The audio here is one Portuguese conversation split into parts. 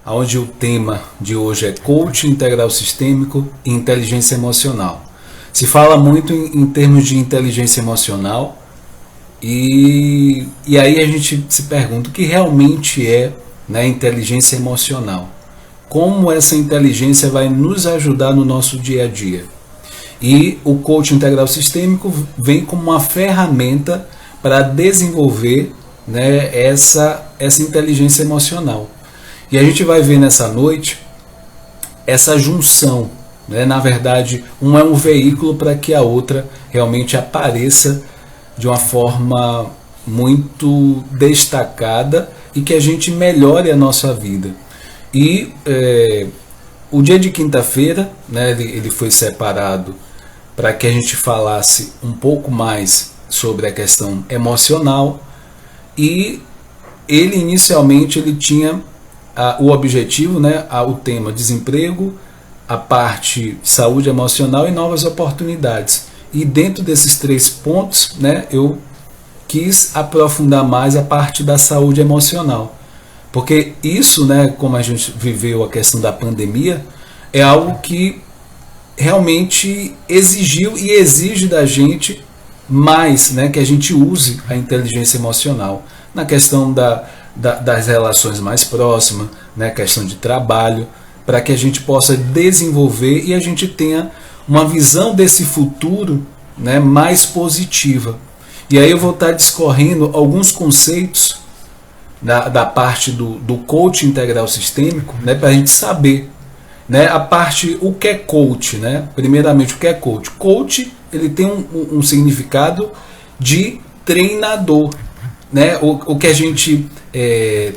onde o tema de hoje é coaching integral sistêmico e inteligência emocional. Se fala muito em termos de inteligência emocional e aí a gente se pergunta o que realmente é, né, inteligência emocional. Como essa inteligência vai nos ajudar no nosso dia a dia. E o coaching integral sistêmico vem como uma ferramenta para desenvolver, né, essa inteligência emocional. E a gente vai ver nessa noite essa junção, né? Na verdade, um é um veículo para que a outra realmente apareça de uma forma muito destacada e que a gente melhore a nossa vida. E o dia de quinta-feira, né, ele foi separado para que a gente falasse um pouco mais sobre a questão emocional, e ele inicialmente ele tinha o objetivo, né, o tema desemprego, a parte saúde emocional e novas oportunidades. E dentro desses 3 pontos, né, eu quis aprofundar mais a parte da saúde emocional. Porque isso, né, como a gente viveu a questão da pandemia, é algo que realmente exigiu e exige da gente mais, né, que a gente use a inteligência emocional na questão das relações mais próximas, né, questão de trabalho, para que a gente possa desenvolver e a gente tenha uma visão desse futuro, né, mais positiva. E aí eu vou estar discorrendo alguns conceitos da parte do coaching integral sistêmico, né, para a gente saber, né, a parte, o que é coach, né? Primeiramente, o que é coach? Coach, ele tem um significado de treinador, né? O que a gente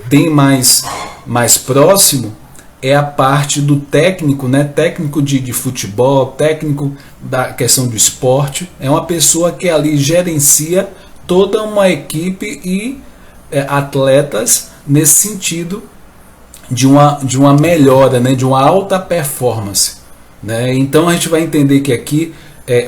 tem mais próximo é a parte do técnico, né? Técnico de futebol, técnico da questão do esporte. É uma pessoa que ali gerencia toda uma equipe e atletas nesse sentido de uma melhora, né? De uma alta performance, né? Então a gente vai entender que aqui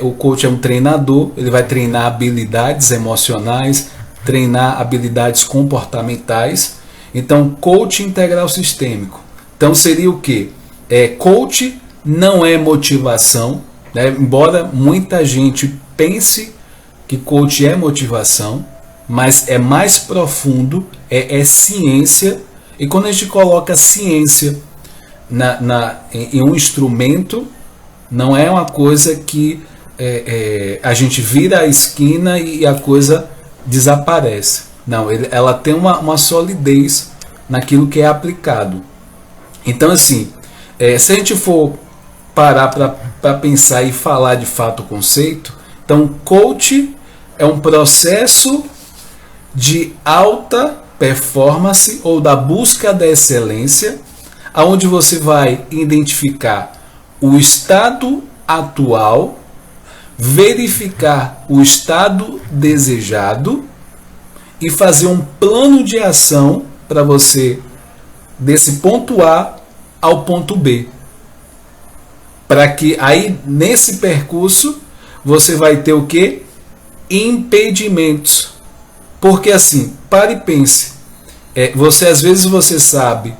o coach é um treinador, ele vai treinar habilidades emocionais, treinar habilidades comportamentais. Então, coach integral sistêmico. Então seria o quê? Coach não é motivação, né? Embora muita gente pense que coach é motivação, mas é mais profundo, é ciência. E quando a gente coloca ciência em um instrumento, não é uma coisa que a gente vira a esquina e a coisa desaparece. Não, ela tem uma solidez naquilo que é aplicado. Então, assim, se a gente for parar para pensar e falar de fato o conceito, então, coach é um processo de alta performance ou da busca da excelência, aonde você vai identificar o estado atual, verificar o estado desejado e fazer um plano de ação para você desse ponto A ao ponto B. Para que aí nesse percurso você vai ter o que? Impedimentos. Porque assim, pare e pense. Às vezes você sabe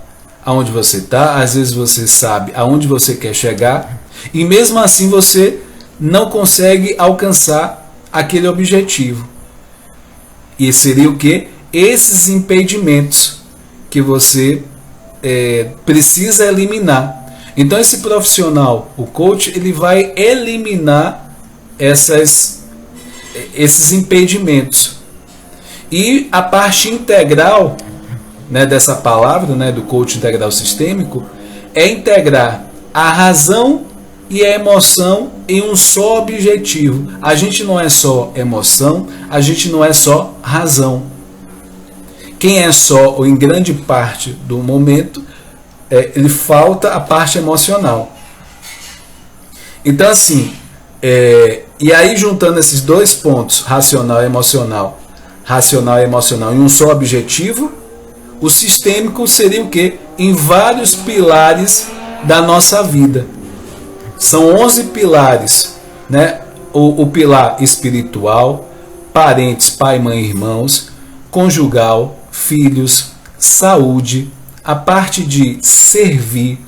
aonde você está, às vezes você sabe aonde você quer chegar, e mesmo assim você não consegue alcançar aquele objetivo. E seria o que? Esses impedimentos que você precisa eliminar. Então esse profissional, o coach, ele vai eliminar esses impedimentos. E a parte integral, né, dessa palavra, né, do coach integral sistêmico, é integrar a razão e a emoção em um só objetivo. A gente não é só emoção, a gente não é só razão. Quem é só, ou em grande parte do momento, ele falta a parte emocional. Então assim, e aí juntando esses 2 pontos, racional e emocional em um só objetivo, o sistêmico seria o quê? Em vários pilares da nossa vida. São 11 pilares, né? O pilar espiritual, parentes, pai, mãe, irmãos, conjugal, filhos, saúde, a parte de servir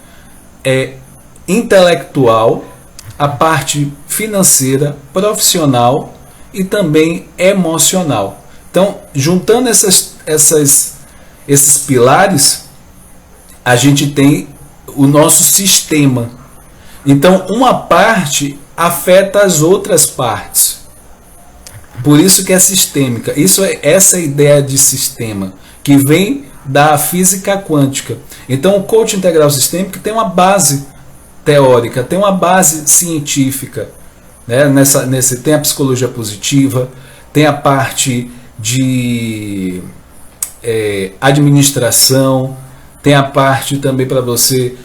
intelectual, a parte financeira, profissional e também emocional. Então, juntando esses pilares, a gente tem o nosso sistema. Então, uma parte afeta as outras partes. Por isso que é sistêmica. Essa ideia de sistema, que vem da física quântica. Então, o coaching integral sistêmico tem uma base teórica, tem uma base científica, né? Tem a psicologia positiva, tem a parte de administração, tem a parte também para você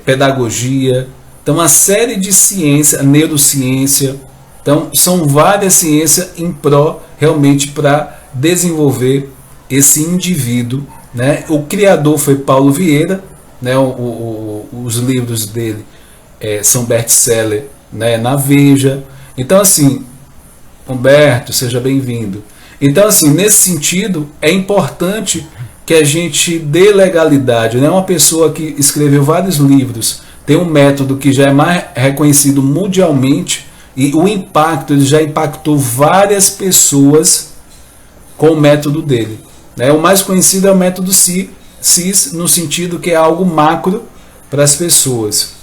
pedagogia. Então, uma série de ciência, neurociência. Então, são várias ciências em pró realmente para desenvolver esse indivíduo, né? O criador foi Paulo Vieira, né? Os livros dele são best-seller, né? Na Veja. Então, assim, Humberto, seja bem-vindo. Então, assim, nesse sentido, é importante que a gente dê legalidade, né? Uma pessoa que escreveu vários livros, tem um método que já é mais reconhecido mundialmente, e o impacto, ele já impactou várias pessoas com o método dele, né? O mais conhecido é o método CIS, no sentido que é algo macro para as pessoas.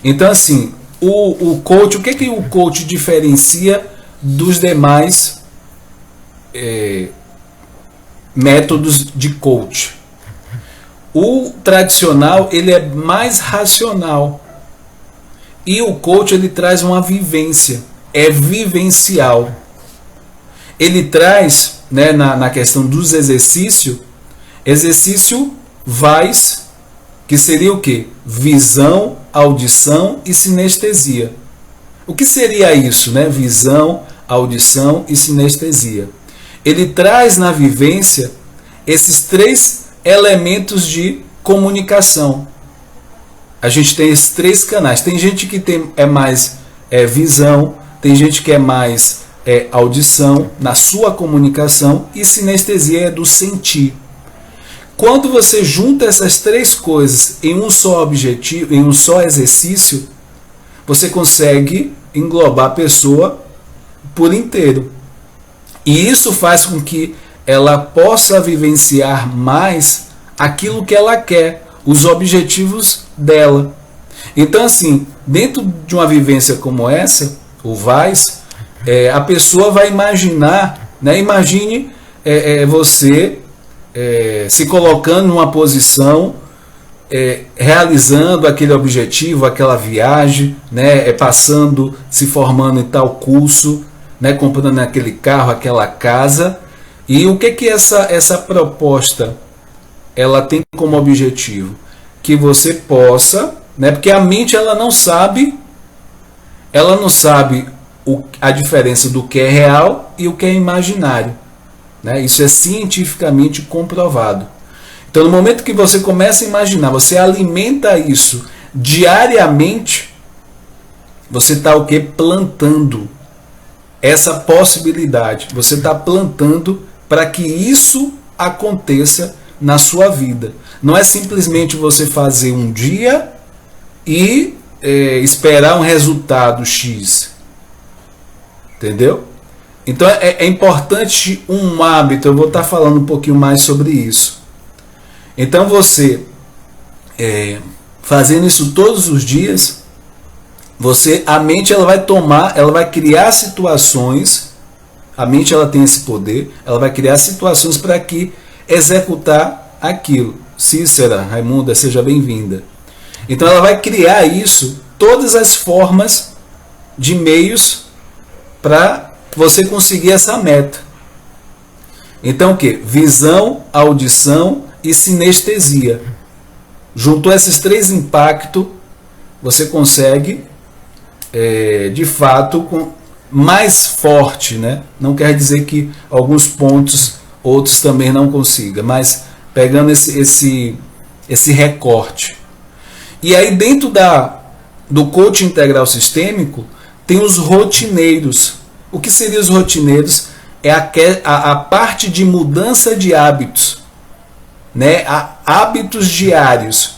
Então, assim, o coach, o que o coach diferencia dos demais métodos de coach? O tradicional, ele é mais racional, e o coach, ele traz uma vivência, é vivencial. Ele traz, né, na questão dos exercício VAIS, que seria o quê? Visão, audição e sinestesia. O que seria isso, né? Visão, audição e sinestesia. Ele traz na vivência esses 3 elementos de comunicação. A gente tem esses 3 canais. Tem gente que é mais visão, tem gente que é mais audição na sua comunicação, e sinestesia é do sentir. Quando você junta essas 3 coisas em um só objetivo, em um só exercício, você consegue englobar a pessoa por inteiro. E isso faz com que ela possa vivenciar mais aquilo que ela quer, os objetivos dela. Então, assim, dentro de uma vivência como essa, o VAIS, a pessoa vai imaginar, né? Imagine você se colocando numa posição, realizando aquele objetivo, aquela viagem, né? Passando, se formando em tal curso, né? Comprando aquele carro, aquela casa. E o que essa proposta ela tem como objetivo? Que você possa, né? Porque a mente ela não sabe a diferença do que é real e o que é imaginário, né? Isso é cientificamente comprovado. Então, no momento que você começa a imaginar, você alimenta isso diariamente, você está o quê? Plantando essa possibilidade. Você está plantando para que isso aconteça na sua vida. Não é simplesmente você fazer um dia e esperar um resultado X. Entendeu? Então é importante um hábito. Eu vou estar falando um pouquinho mais sobre isso. Então você, fazendo isso todos os dias, a mente ela vai criar situações. A mente ela tem esse poder. Ela vai criar situações para que executar aquilo. Cícera, Raimunda, seja bem-vinda. Então ela vai criar isso, todas as formas de meios para você conseguir essa meta. Então o que? Visão, audição e sinestesia. Juntou esses 3 impactos, você consegue de fato mais forte, né? Não quer dizer que alguns pontos outros também não consiga, mas pegando esse recorte. E aí dentro do coaching integral sistêmico tem os rotineiros. O que seriam os rotineiros? É a parte de mudança de hábitos. né, hábitos diários.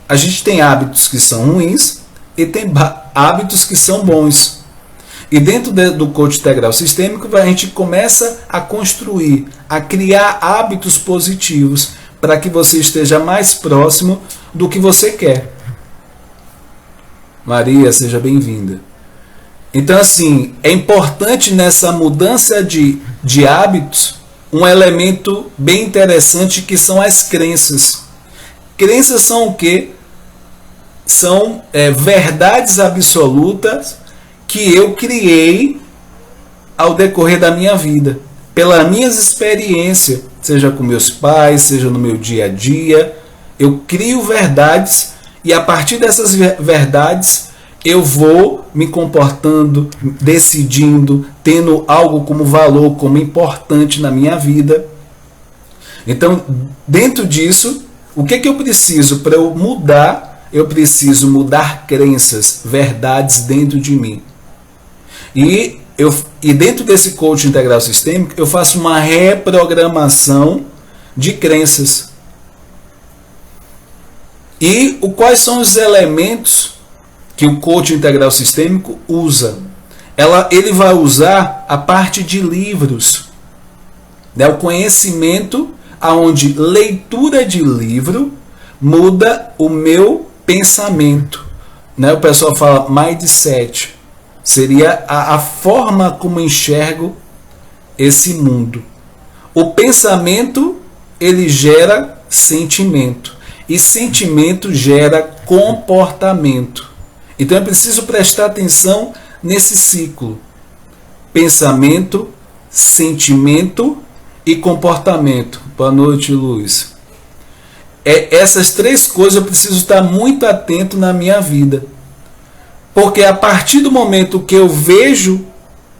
A gente tem hábitos que são ruins e tem hábitos que são bons. E dentro do coaching integral sistêmico, a gente começa a construir, a criar hábitos positivos para que você esteja mais próximo do que você quer. Maria, seja bem-vinda. Então, assim, é importante nessa mudança de hábitos um elemento bem interessante que são as crenças. Crenças são o quê? São verdades absolutas que eu criei ao decorrer da minha vida, pelas minhas experiências, seja com meus pais, seja no meu dia a dia. Eu crio verdades e a partir dessas verdades eu vou me comportando, decidindo, tendo algo como valor, como importante na minha vida. Então, dentro disso, o que eu preciso para eu mudar? Eu preciso mudar crenças, verdades dentro de mim. E dentro desse coaching integral sistêmico, eu faço uma reprogramação de crenças. E quais são os elementos que o coaching integral sistêmico usa? Ele vai usar a parte de livros, né? O conhecimento, aonde leitura de livro muda o meu pensamento, né? O pessoal fala mindset, seria a forma como enxergo esse mundo. O pensamento, ele gera sentimento, e sentimento gera comportamento. Então é preciso prestar atenção nesse ciclo: pensamento, sentimento e comportamento. Boa noite, Luiz. Essas três coisas eu preciso estar muito atento na minha vida. Porque a partir do momento que eu vejo,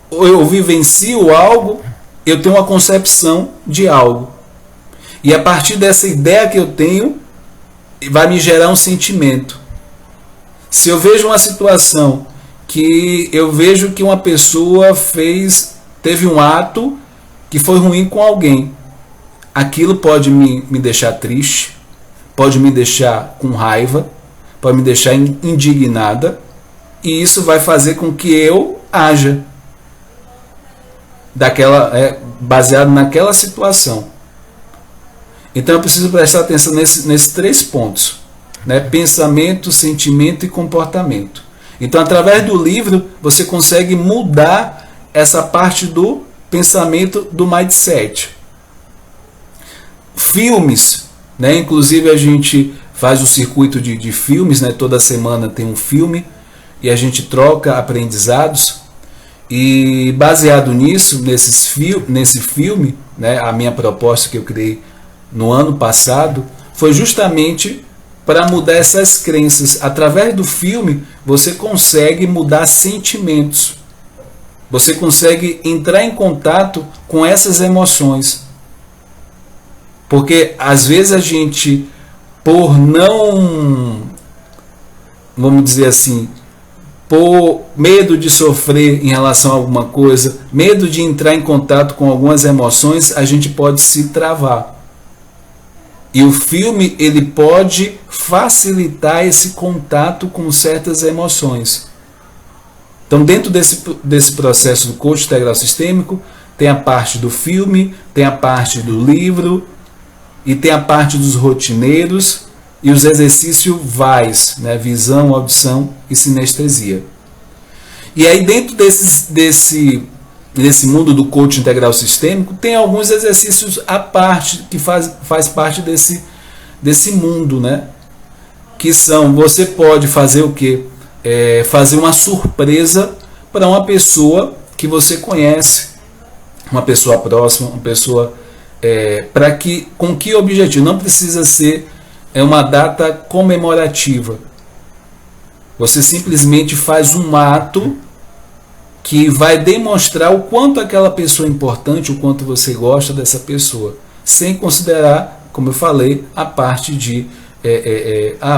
ou eu vivencio algo, eu tenho uma concepção de algo. E a partir dessa ideia que eu tenho, vai me gerar um sentimento. Se eu vejo uma situação que eu vejo que uma pessoa teve um ato que foi ruim com alguém, aquilo pode me deixar triste, pode me deixar com raiva, pode me deixar indignada, e isso vai fazer com que eu haja baseado naquela situação. Então eu preciso prestar atenção nesses três pontos, né? Pensamento, sentimento e comportamento. Então, através do livro, você consegue mudar essa parte do pensamento, do mindset. Filmes, né? Inclusive a gente faz o circuito de filmes, né? Toda semana tem um filme e a gente troca aprendizados. E baseado nisso, nesse filme, né? A minha proposta que eu criei no ano passado foi justamente para mudar essas crenças. Através do filme, você consegue mudar sentimentos. Você consegue entrar em contato com essas emoções. Porque às vezes a gente, por não, vamos dizer assim, por medo de sofrer em relação a alguma coisa, medo de entrar em contato com algumas emoções, a gente pode se travar. E o filme, ele pode facilitar esse contato com certas emoções. Então, dentro desse processo do coaching integral sistêmico, tem a parte do filme, tem a parte do livro, e tem a parte dos rotineiros e os exercícios VAIS, né? Visão, audição e sinestesia. E aí, dentro desse mundo do coaching integral sistêmico, tem alguns exercícios à parte, que faz parte desse mundo, né? Que são, você pode fazer o quê? Fazer uma surpresa para uma pessoa que você conhece, uma pessoa próxima, uma pessoa... com que objetivo? Não precisa ser uma data comemorativa. Você simplesmente faz um ato que vai demonstrar o quanto aquela pessoa é importante, o quanto você gosta dessa pessoa, sem considerar, como eu falei, a parte de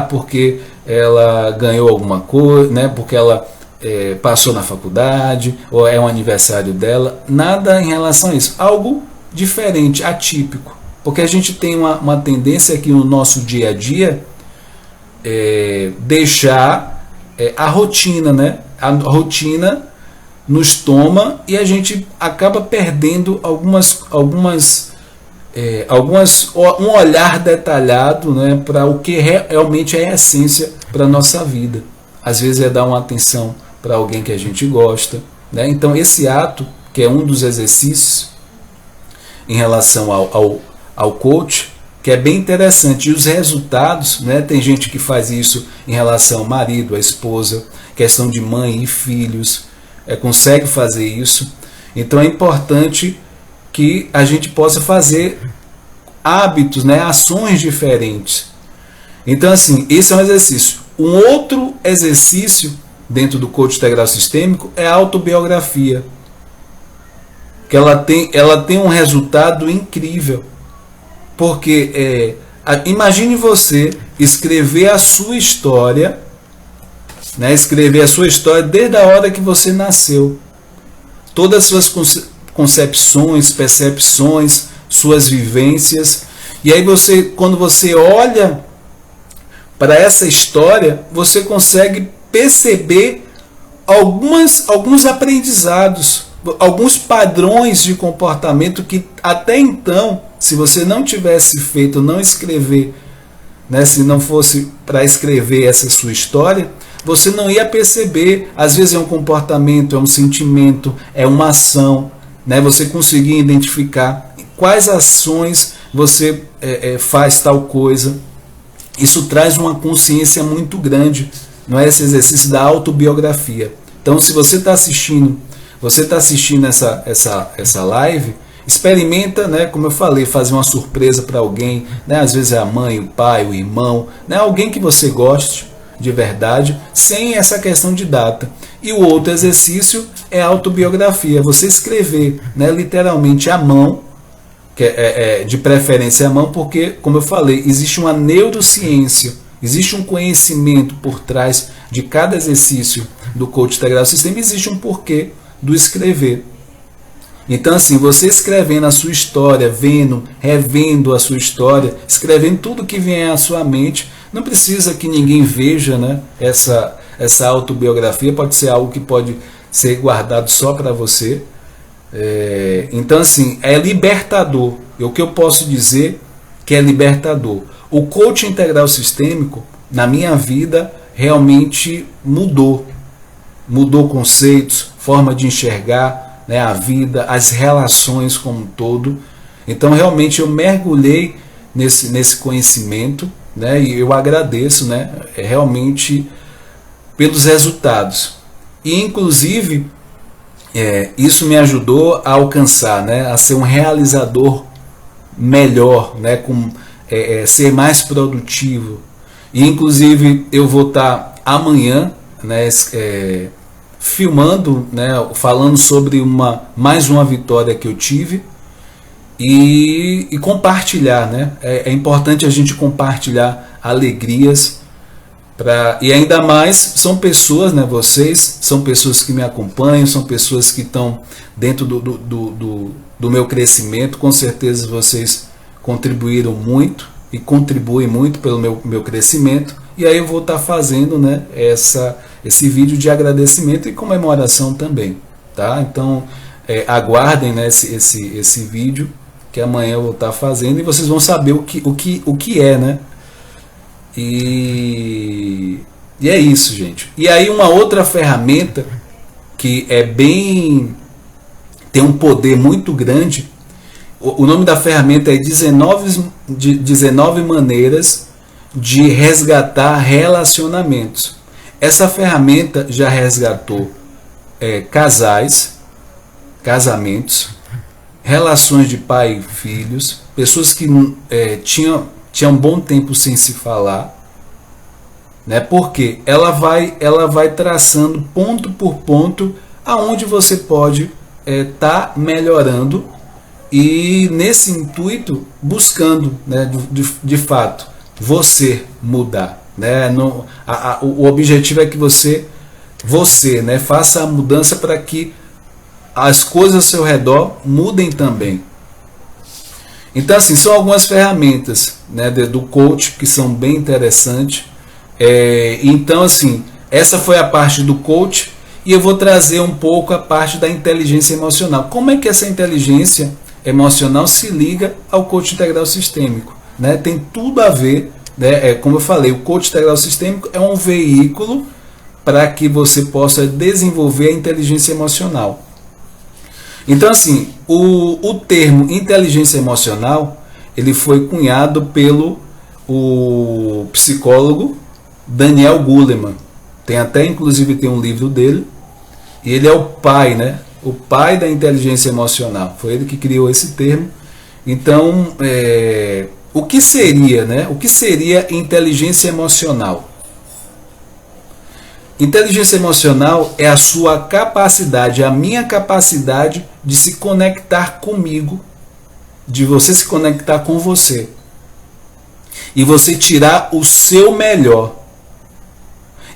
porque ela ganhou alguma coisa, né? Porque ela passou na faculdade, ou é um aniversário dela. Nada em relação a isso. Algo diferente, atípico. Porque a gente tem uma tendência aqui no nosso dia a dia deixar a rotina, né? A rotina nos toma e a gente acaba perdendo um olhar detalhado, né, para o que realmente é a essência para a nossa vida. Às vezes é dar uma atenção para alguém que a gente gosta, né? Então esse ato, que é um dos exercícios em relação ao coach, que é bem interessante, e os resultados, né? Tem gente que faz isso em relação ao marido, à esposa, questão de mãe e filhos, consegue fazer isso. Então é importante que a gente possa fazer hábitos, né? Ações diferentes. Então assim, esse é um exercício. Um outro exercício dentro do coach integral sistêmico é a autobiografia, que ela tem um resultado incrível, porque imagine você escrever a sua história, né? Escrever a sua história desde a hora que você nasceu, todas as suas concepções, percepções, suas vivências, e aí quando você olha para essa história, você consegue perceber alguns aprendizados, alguns padrões de comportamento que até então, se você não tivesse feito, não escrever, né, se não fosse para escrever essa sua história, você não ia perceber. Às vezes é um comportamento, é um sentimento, é uma ação, né? Você conseguir identificar quais ações você faz tal coisa. Isso traz uma consciência muito grande, não é, esse exercício da autobiografia. Então, se você está assistindo essa live, experimenta, né, como eu falei, fazer uma surpresa para alguém, né, às vezes é a mãe, o pai, o irmão, né, alguém que você goste de verdade, sem essa questão de data. E o outro exercício é a autobiografia, você escrever, né, literalmente à mão, que de preferência à mão, porque, como eu falei, existe uma neurociência, existe um conhecimento por trás de cada exercício do coach integral sistêmico, existe um porquê do escrever. Então, assim, você escrevendo a sua história, revendo a sua história, escrevendo tudo que vem à sua mente, não precisa que ninguém veja, né, essa autobiografia, pode ser algo que pode ser guardado só para você. Então, assim, é libertador. E o que eu posso dizer que é libertador? O coaching integral sistêmico, na minha vida, realmente mudou conceitos, forma de enxergar, né, a vida, as relações como um todo. Então, realmente, eu mergulhei nesse conhecimento, né, e eu agradeço, né, realmente pelos resultados. E, inclusive, isso me ajudou a alcançar, né, a ser um realizador melhor, né, ser mais produtivo. E, inclusive, eu vou estar amanhã, né, filmando, né, falando sobre mais uma vitória que eu tive e compartilhar, né? É importante a gente compartilhar alegrias, e ainda mais são pessoas, né, vocês são pessoas que me acompanham, são pessoas que estão dentro do meu crescimento. Com certeza vocês contribuíram muito e contribuem muito pelo meu crescimento, e aí eu vou estar fazendo, né, esse vídeo de agradecimento e comemoração também, tá? Então aguardem, né, esse vídeo que amanhã eu vou estar fazendo, e vocês vão saber o que é, né? E é isso, gente. E aí uma outra ferramenta que tem um poder muito grande, o nome da ferramenta é 19 maneiras de resgatar relacionamentos. Essa ferramenta já resgatou casamentos, relações de pai e filhos, pessoas que tinham um bom tempo sem se falar, né? Porque ela vai traçando ponto por ponto aonde você pode estar melhorando, e nesse intuito buscando, né, de fato você mudar, né? O objetivo é que você, né, faça a mudança para que as coisas ao seu redor mudem também. Então, assim, são algumas ferramentas, né, do coach que são bem interessantes. Então, assim, essa foi a parte do coach e eu vou trazer um pouco a parte da inteligência emocional. Como é que essa inteligência emocional se liga ao coach integral sistêmico? Né? Tem tudo a ver, né? Como eu falei, o coach integral sistêmico é um veículo para que você possa desenvolver a inteligência emocional. Então, assim, o termo inteligência emocional, ele foi cunhado pelo o psicólogo Daniel Goleman. Tem até, inclusive, tem um livro dele. E ele é o pai, né? O pai da inteligência emocional. Foi ele que criou esse termo. Então, o que seria, né? O que seria inteligência emocional? Inteligência emocional é a sua capacidade, a minha capacidade de se conectar comigo, de você se conectar com você. E você tirar o seu melhor.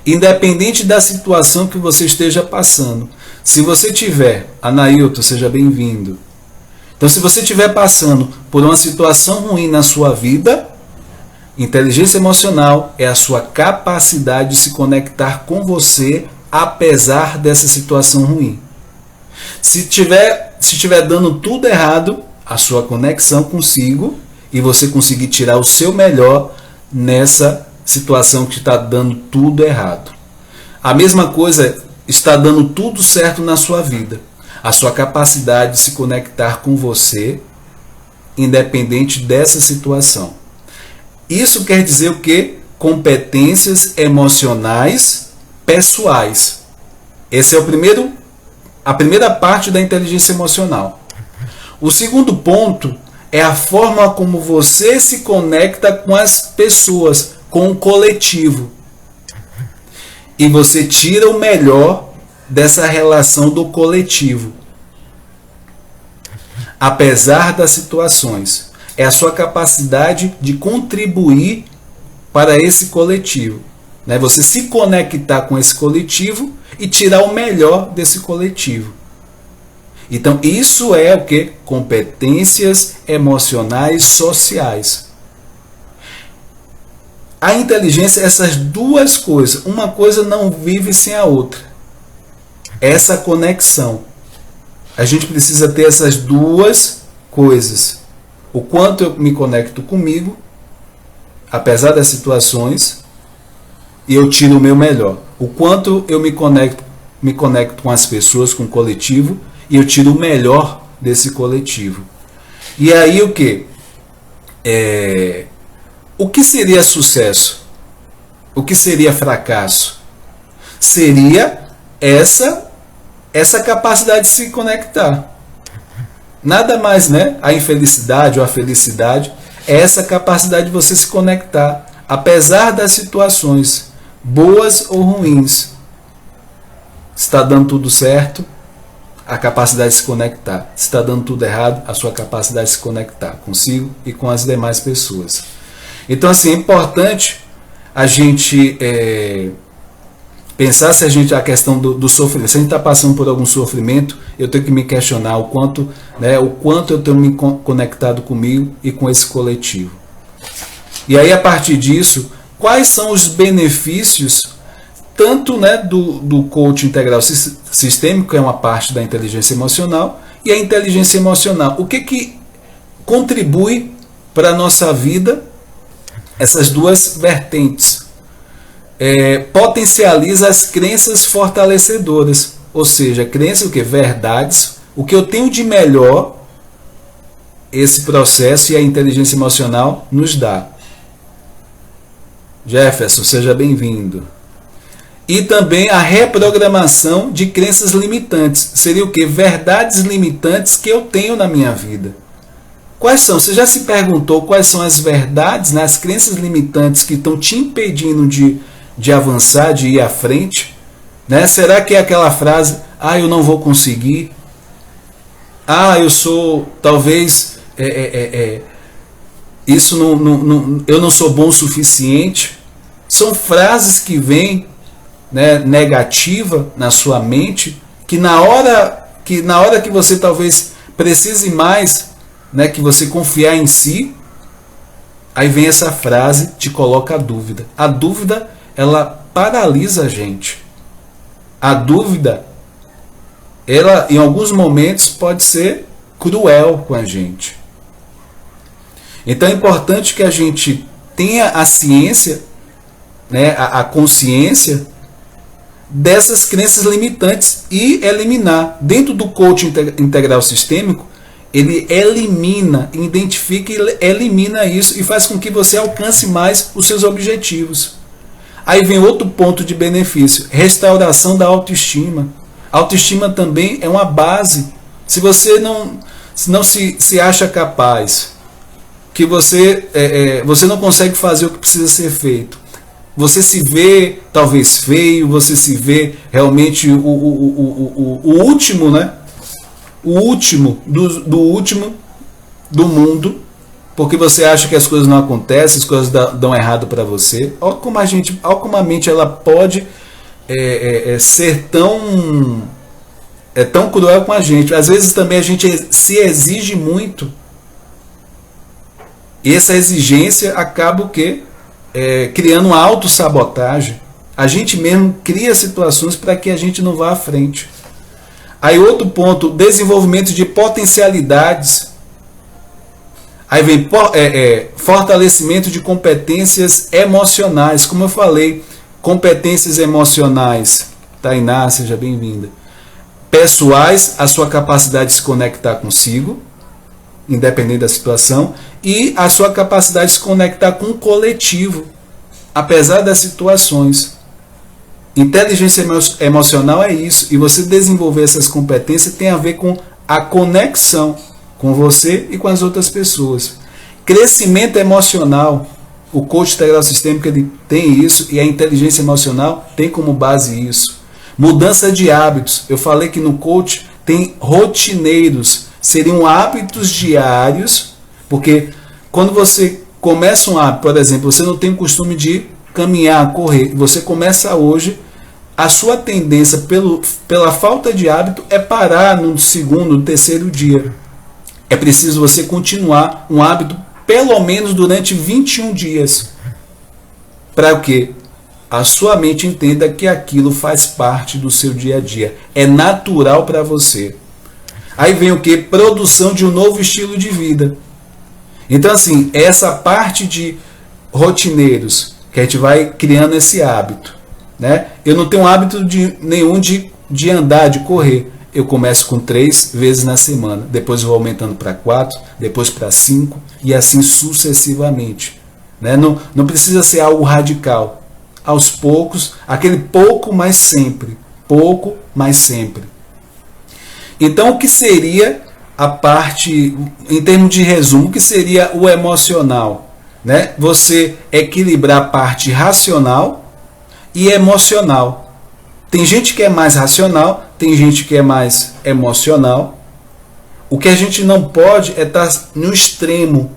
Independente da situação que você esteja passando. Se você tiver, Anailton, seja bem-vindo. Então, se você estiver passando por uma situação ruim na sua vida, inteligência emocional é a sua capacidade de se conectar com você, apesar dessa situação ruim. Se estiver dando tudo errado, a sua conexão consigo e você conseguir tirar o seu melhor nessa situação que está dando tudo errado. A mesma coisa está dando tudo certo na sua vida. A sua capacidade de se conectar com você, independente dessa situação. Isso quer dizer o quê? Competências emocionais pessoais. Esse é a primeira parte da inteligência emocional. O segundo ponto é a forma como você se conecta com as pessoas, com o coletivo. E você tira o melhor dessa relação do coletivo. Apesar das situações. É a sua capacidade de contribuir para esse coletivo. Né? Você se conectar com esse coletivo e tirar o melhor desse coletivo. Então, isso é o que? Competências emocionais sociais. A inteligência é essas duas coisas. Uma coisa não vive sem a outra. Essa conexão. A gente precisa ter essas duas coisas. O quanto eu me conecto comigo, apesar das situações, e eu tiro o meu melhor. O quanto eu me conecto com as pessoas, com o coletivo, e eu tiro o melhor desse coletivo. E aí o que? O que seria sucesso? O que seria fracasso? Seria essa capacidade de se conectar. Nada mais, né? A infelicidade ou a felicidade é essa capacidade de você se conectar, apesar das situações, boas ou ruins. Está dando tudo certo, a capacidade de se conectar. Está dando tudo errado, a sua capacidade de se conectar consigo e com as demais pessoas. Então, assim, é importante a gente pensar se a questão do sofrimento, se a gente está passando por algum sofrimento, eu tenho que me questionar o quanto eu tenho me conectado comigo e com esse coletivo. E aí, a partir disso, quais são os benefícios, tanto, né, do coaching integral sistêmico, que é uma parte da inteligência emocional, e a inteligência emocional. O que contribui para a nossa vida essas duas vertentes? Potencializa as crenças fortalecedoras, ou seja, crenças, verdades, o que eu tenho de melhor, esse processo e a inteligência emocional nos dá. Jefferson, seja bem-vindo. E também a reprogramação de crenças limitantes, seria o que? Verdades limitantes que eu tenho na minha vida. Quais são? Você já se perguntou quais são as verdades, né, as crenças limitantes que estão te impedindo de avançar, de ir à frente? Né? Será que é aquela frase, eu não vou conseguir? Eu sou, talvez, isso eu não sou bom o suficiente? São frases que vêm, né, negativa na sua mente, que na hora que você talvez precise mais, né, que você confiar em si, aí vem essa frase, te coloca a dúvida. A dúvida, ela paralisa a gente. A dúvida, ela em alguns momentos pode ser cruel com a gente. Então é importante que a gente tenha a ciência, né, a consciência dessas crenças limitantes e eliminar. Dentro do coaching integral sistêmico, ele elimina, identifica e elimina isso e faz com que você alcance mais os seus objetivos. Aí vem outro ponto de benefício, restauração da autoestima. A autoestima também é uma base. Se você não se acha capaz, que você não consegue fazer o que precisa ser feito, você se vê talvez feio, você se vê realmente o último, né? O último do último do mundo, porque você acha que as coisas não acontecem, as coisas dão errado para você. Olha como a mente ela pode ser tão cruel com a gente. Às vezes também a gente se exige muito. E essa exigência acaba o quê? Criando uma autossabotagem. A gente mesmo cria situações para que a gente não vá à frente. Aí outro ponto, desenvolvimento de potencialidades. Aí vem fortalecimento de competências emocionais. Como eu falei, competências emocionais. Tainá, seja bem-vinda. Pessoais, a sua capacidade de se conectar consigo, independente da situação, e a sua capacidade de se conectar com o coletivo, apesar das situações. Inteligência emocional é isso, e você desenvolver essas competências tem a ver com a conexão com você e com as outras pessoas. Crescimento emocional, o coach integral sistêmico ele tem isso, e a inteligência emocional tem como base isso. Mudança de hábitos, eu falei que no coach tem rotineiros, seriam hábitos diários, porque quando você começa um hábito, por exemplo, você não tem o costume de caminhar, correr, você começa hoje, a sua tendência pela falta de hábito é parar no segundo, no terceiro dia. É preciso você continuar um hábito pelo menos durante 21 dias. Para o quê? A sua mente entenda que aquilo faz parte do seu dia a dia. É natural para você. Aí vem o quê? Produção de um novo estilo de vida. Então, assim, essa parte de rotineiros, que a gente vai criando esse hábito, né? Eu não tenho hábito nenhum de andar, de correr. Eu começo com 3 vezes na semana, depois vou aumentando para 4, depois para 5 e assim sucessivamente, né? Não precisa ser algo radical. Aos poucos, aquele pouco mais sempre, pouco mais sempre. Então, o que seria a parte, em termos de resumo, o que seria o emocional, né? Você equilibrar a parte racional e emocional. Tem gente que é mais racional, tem gente que é mais emocional. O que a gente não pode é estar no extremo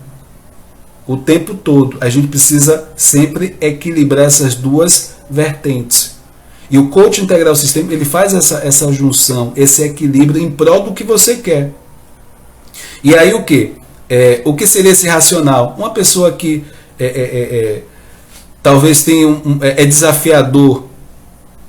o tempo todo. A gente precisa sempre equilibrar essas duas vertentes. E o coaching integral sistêmico, ele faz essa junção, esse equilíbrio em prol do que você quer. E aí o que? O que seria esse racional? Uma pessoa que talvez tenha é desafiador,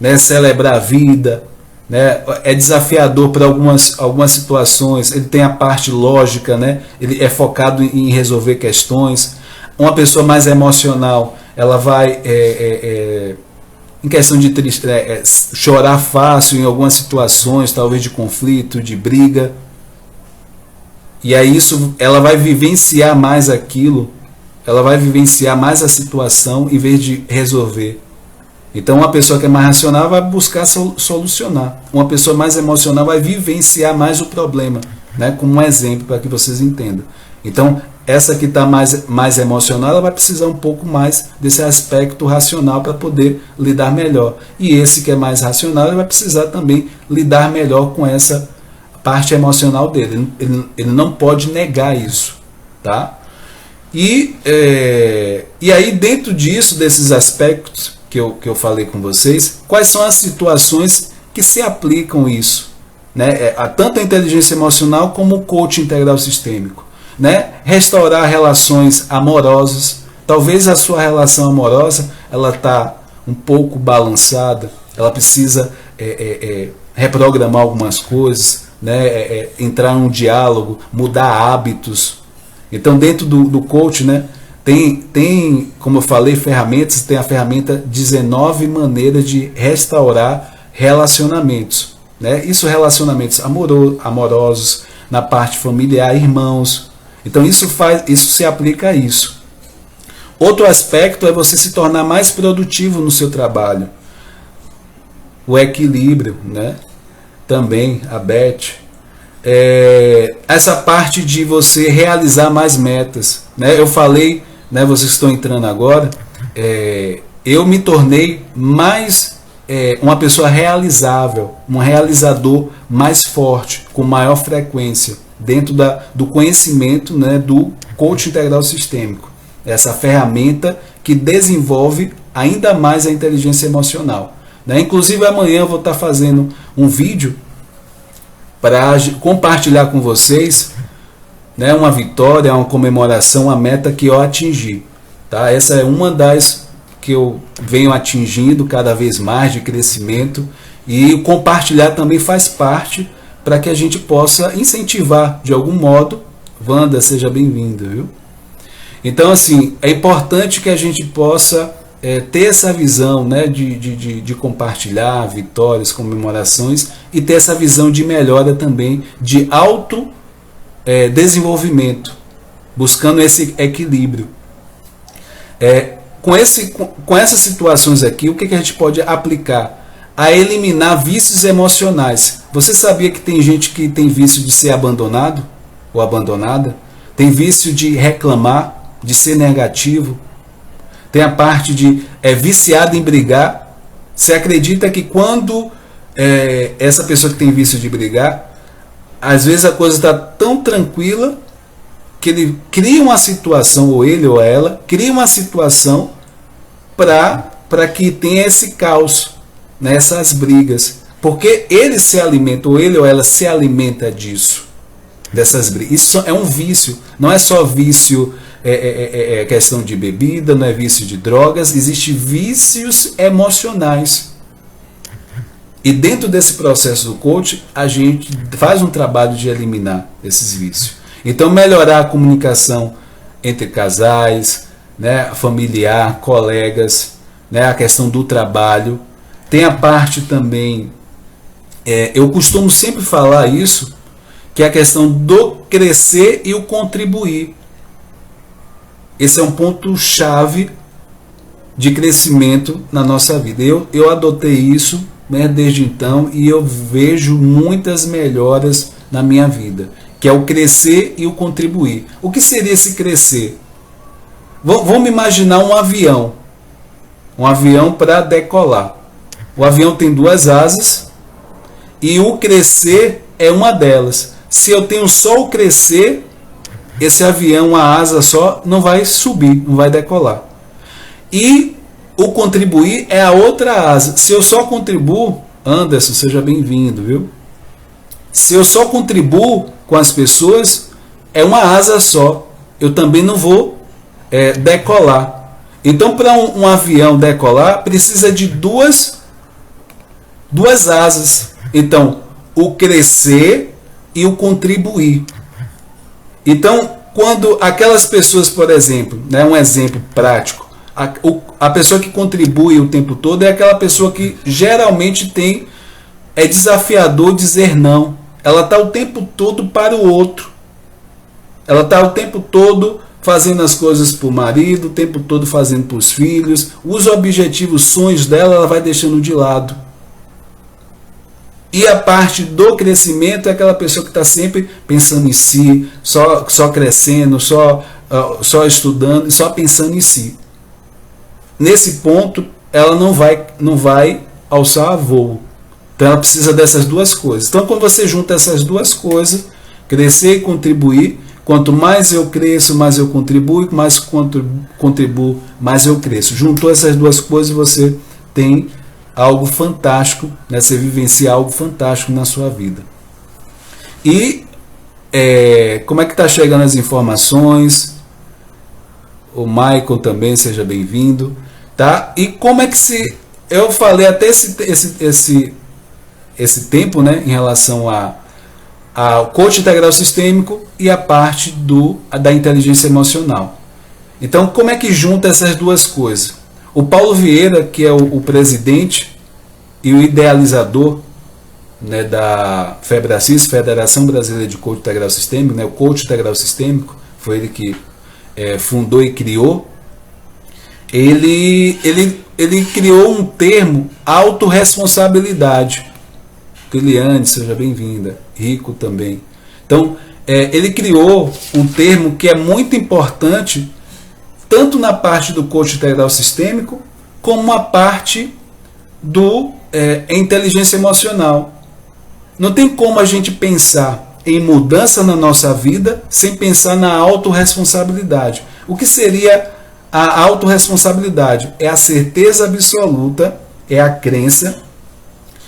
né, celebrar a vida, né, é desafiador para algumas situações, ele tem a parte lógica, né, ele é focado em resolver questões. Uma pessoa mais emocional, ela vai em questão de chorar fácil em algumas situações, talvez de conflito, de briga, e aí ela vai vivenciar mais aquilo, ela vai vivenciar mais a situação em vez de resolver. Então, uma pessoa que é mais racional vai buscar solucionar. Uma pessoa mais emocional vai vivenciar mais o problema, né? Como um exemplo para que vocês entendam. Então, essa que está mais emocional, ela vai precisar um pouco mais desse aspecto racional para poder lidar melhor. E esse que é mais racional, ele vai precisar também lidar melhor com essa parte emocional dele. Ele não pode negar isso, tá? E aí, dentro disso, desses aspectos que eu falei com vocês, quais são as situações que se aplicam isso, né? Tanto a inteligência emocional como o coaching integral sistêmico. né? Restaurar relações amorosas. Talvez a sua relação amorosa ela está um pouco balançada, ela precisa reprogramar algumas coisas, né? Entrar em um diálogo, mudar hábitos. Então, dentro do coach, né? Tem, como eu falei, ferramentas. Tem a ferramenta 19 maneiras de restaurar relacionamentos, né? Isso, relacionamentos amorosos, na parte familiar, irmãos. Então isso se aplica a isso. Outro aspecto é você se tornar mais produtivo no seu trabalho. O equilíbrio, né? Também a Beth. Essa parte de você realizar mais metas, né? Eu falei, né? Vocês estão entrando agora. Eu me tornei mais uma pessoa realizável, um realizador mais forte, com maior frequência, dentro do conhecimento, né? Do coach integral sistêmico. Essa ferramenta que desenvolve ainda mais a inteligência emocional, né? Inclusive amanhã eu vou estar fazendo um vídeo para compartilhar com vocês, né, uma vitória, uma comemoração, uma meta que eu atingi. Tá? Essa é uma das que eu venho atingindo cada vez mais de crescimento, e compartilhar também faz parte para que a gente possa incentivar de algum modo. Wanda, seja bem-vinda, viu? Então, assim, é importante que a gente possa ter essa visão, né, de compartilhar vitórias, comemorações, e ter essa visão de melhora também, de desenvolvimento, buscando esse equilíbrio. Com essas situações aqui, o que a gente pode aplicar? A eliminar vícios emocionais. Você sabia que tem gente que tem vício de ser abandonado ou abandonada? Tem vício de reclamar, de ser negativo. Tem a parte de viciado em brigar. Você acredita que quando essa pessoa que tem vício de brigar, às vezes a coisa está tão tranquila que ele cria uma situação, ou ele ou ela, cria uma situação para que tenha esse caos, nessas brigas. Porque ele se alimenta, ou ele ou ela se alimenta disso, dessas brigas. Isso é um vício. Não é só vício, questão de bebida, não é vício de drogas, existem vícios emocionais. E dentro desse processo do coach, a gente faz um trabalho de eliminar esses vícios. Então, melhorar a comunicação entre casais, né, familiar, colegas, né, a questão do trabalho. Tem a parte também, eu costumo sempre falar isso, que é a questão do crescer e o contribuir. Esse é um ponto-chave de crescimento na nossa vida. Eu adotei isso, né, desde então, e eu vejo muitas melhoras na minha vida, que é o crescer e o contribuir. O que seria esse crescer? Vamos imaginar um avião para decolar. O avião tem duas asas e o crescer é uma delas. Se eu tenho só o crescer, esse avião, uma asa só, não vai subir, não vai decolar. E o contribuir é a outra asa. Se eu só contribuo, Anderson, seja bem-vindo, viu? Se eu só contribuo com as pessoas, é uma asa só. Eu também não vou decolar. Então, para um avião decolar, precisa de duas asas. Então, o crescer e o contribuir. Então, quando aquelas pessoas, por exemplo, né, um exemplo prático, a pessoa que contribui o tempo todo é aquela pessoa que geralmente é desafiador dizer não. Ela está o tempo todo para o outro. Ela está o tempo todo fazendo as coisas para o marido, o tempo todo fazendo para os filhos. Os objetivos, os sonhos dela, ela vai deixando de lado. E a parte do crescimento é aquela pessoa que está sempre pensando em si, só crescendo, só estudando, só pensando em si. Nesse ponto, ela não vai alçar voo. Então ela precisa dessas duas coisas. Então, quando você junta essas duas coisas, crescer e contribuir, quanto mais eu cresço, mais eu contribuo, mais contribuo, mais eu cresço. Juntou essas duas coisas, você tem algo fantástico, né? Você vivencia algo fantástico na sua vida. E como é que está chegando as informações. O Michael também, seja bem-vindo, tá? E como é que eu falei até esse tempo, né, em relação ao coach integral sistêmico e a parte da inteligência emocional. Então, como é que junta essas duas coisas? O Paulo Vieira, que é o presidente e o idealizador, né, da FEBRACIS, Federação Brasileira de Coach Integral Sistêmico, né, o coach integral sistêmico, foi ele que fundou e criou. Ele criou um termo, autorresponsabilidade. Eliane, seja bem-vinda. Rico também. Então, ele criou um termo que é muito importante, tanto na parte do coach integral sistêmico, como a parte do inteligência emocional. Não tem como a gente pensar em mudança na nossa vida sem pensar na autorresponsabilidade. O que seria a autorresponsabilidade? É a certeza absoluta, é a crença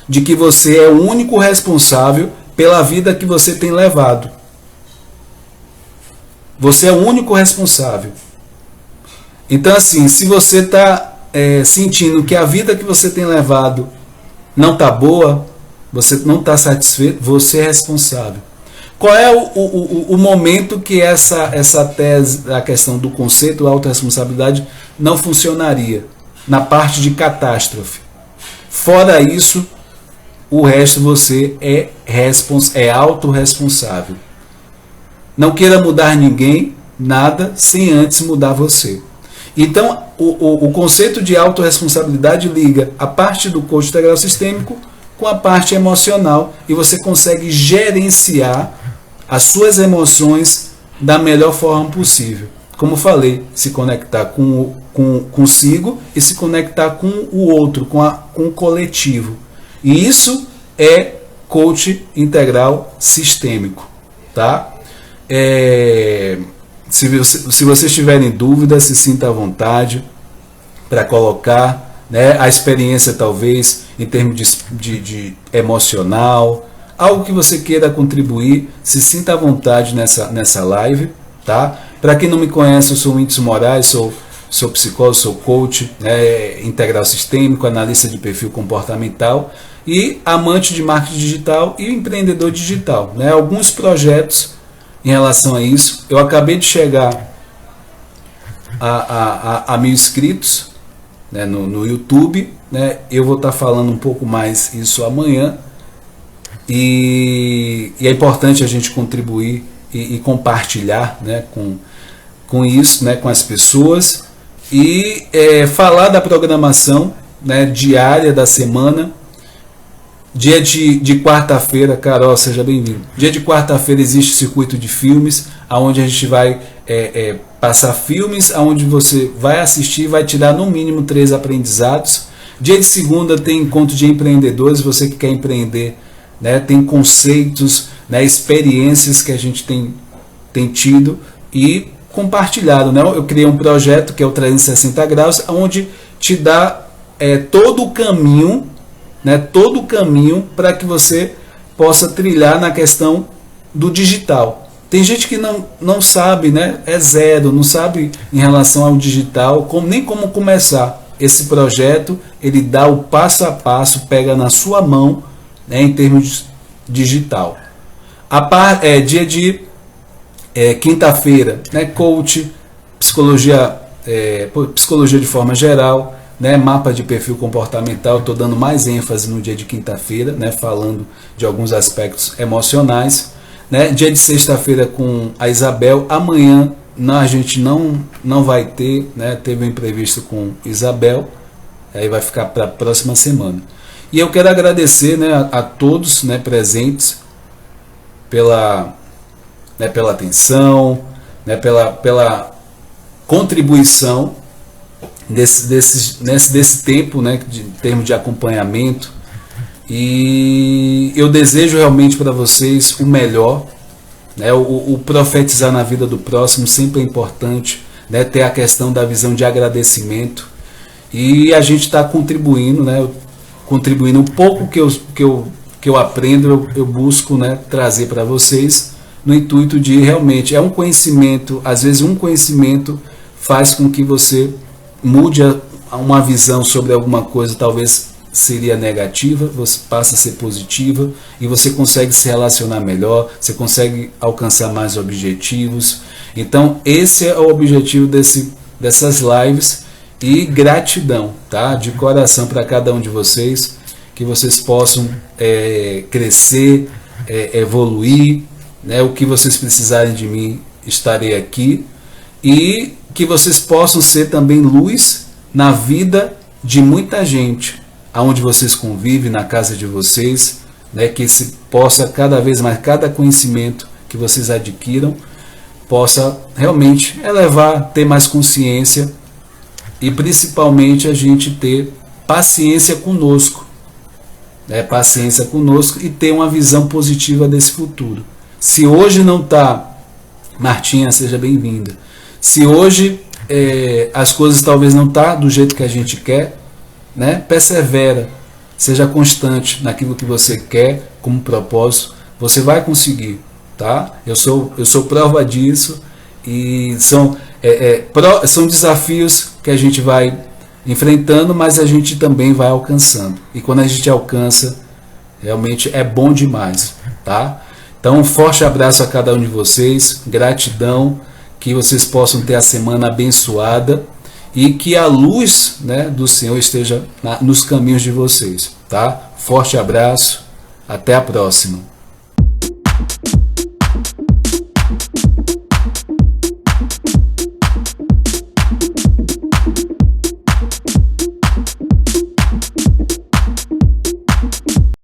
de que você é o único responsável pela vida que você tem levado. Você é o único responsável. Então, assim, se você está sentindo que a vida que você tem levado não está boa, você não está satisfeito, você é responsável. Qual é o momento que essa tese, a questão do conceito da autorresponsabilidade não funcionaria? Na parte de catástrofe. Fora isso, o resto você é autorresponsável. Não queira mudar ninguém, nada, sem antes mudar você. Então, o conceito de autorresponsabilidade liga a parte do coach integral sistêmico com a parte emocional e você consegue gerenciar as suas emoções da melhor forma possível. Como falei, se conectar consigo e se conectar com o outro, com o coletivo. E isso é coach integral sistêmico, tá? Se vocês tiverem dúvidas, se sinta à vontade para colocar, né, a experiência talvez em termos de emocional, algo que você queira contribuir, se sinta à vontade nessa live, tá? Para quem não me conhece, eu sou o Whindersson Moraes, sou psicólogo, sou coach, né, integral sistêmico, analista de perfil comportamental e amante de marketing digital e empreendedor digital, né? Alguns projetos em relação a isso. Eu acabei de chegar a 1.000 inscritos, né, no YouTube, né? Eu vou estar falando um pouco mais isso amanhã. E é importante a gente contribuir e compartilhar, né, com isso, né, com as pessoas e falar da programação, né, diária da semana. Dia de quarta-feira, Carol, seja bem-vindo. Dia de quarta-feira existe circuito de filmes, onde a gente vai passar filmes, onde você vai assistir e vai tirar no mínimo 3 aprendizados. Dia de segunda tem encontro de empreendedores, você que quer empreender, né, tem conceitos, né, experiências que a gente tem tido e compartilhado, né? Eu criei um projeto que é o 360 graus, onde te dá todo o caminho, né, todo o caminho para que você possa trilhar na questão do digital. Tem gente que não sabe, né, é zero, não sabe em relação ao digital, nem como começar. Esse projeto, ele dá o passo a passo, pega na sua mão, né, em termos digital. Dia de quinta-feira, né, coach, psicologia de forma geral, né, mapa de perfil comportamental. Estou dando mais ênfase no dia de quinta-feira, né, falando de alguns aspectos emocionais, né. Dia de sexta-feira com a Isabel. Amanhã a gente não vai ter, né, teve um imprevisto com Isabel, aí vai ficar para a próxima semana. E eu quero agradecer, né, a todos, né, presentes pela atenção, né, pela contribuição desse tempo, né, em termos de acompanhamento. E eu desejo realmente para vocês o melhor, né, o profetizar na vida do próximo sempre é importante, né, ter a questão da visão de agradecimento. E a gente está contribuindo, né, contribuindo um pouco que eu aprendo, eu busco, né, trazer para vocês, no intuito de realmente, é um conhecimento, às vezes um conhecimento faz com que você mude uma visão sobre alguma coisa, talvez seria negativa, você passa a ser positiva e você consegue se relacionar melhor, você consegue alcançar mais objetivos. Então esse é o objetivo dessas lives, e gratidão, tá? De coração para cada um de vocês, que vocês possam crescer, evoluir, né? O que vocês precisarem de mim, estarei aqui, e que vocês possam ser também luz na vida de muita gente, aonde vocês convivem, na casa de vocês, né? Que se possa cada vez mais, cada conhecimento que vocês adquiram, possa realmente elevar, ter mais consciência, e principalmente a gente ter paciência conosco, né? Paciência conosco e ter uma visão positiva desse futuro. Se hoje não está, Martinha, seja bem-vinda. Se hoje as coisas talvez não tá do jeito que a gente quer, né? Persevera, seja constante naquilo que você quer como propósito, você vai conseguir, tá? Eu sou prova disso, e são desafios que a gente vai enfrentando, mas a gente também vai alcançando, e quando a gente alcança, realmente é bom demais, tá? Então um forte abraço a cada um de vocês, gratidão, que vocês possam ter a semana abençoada, e que a luz, né, do Senhor esteja nos caminhos de vocês, tá? Forte abraço, até a próxima.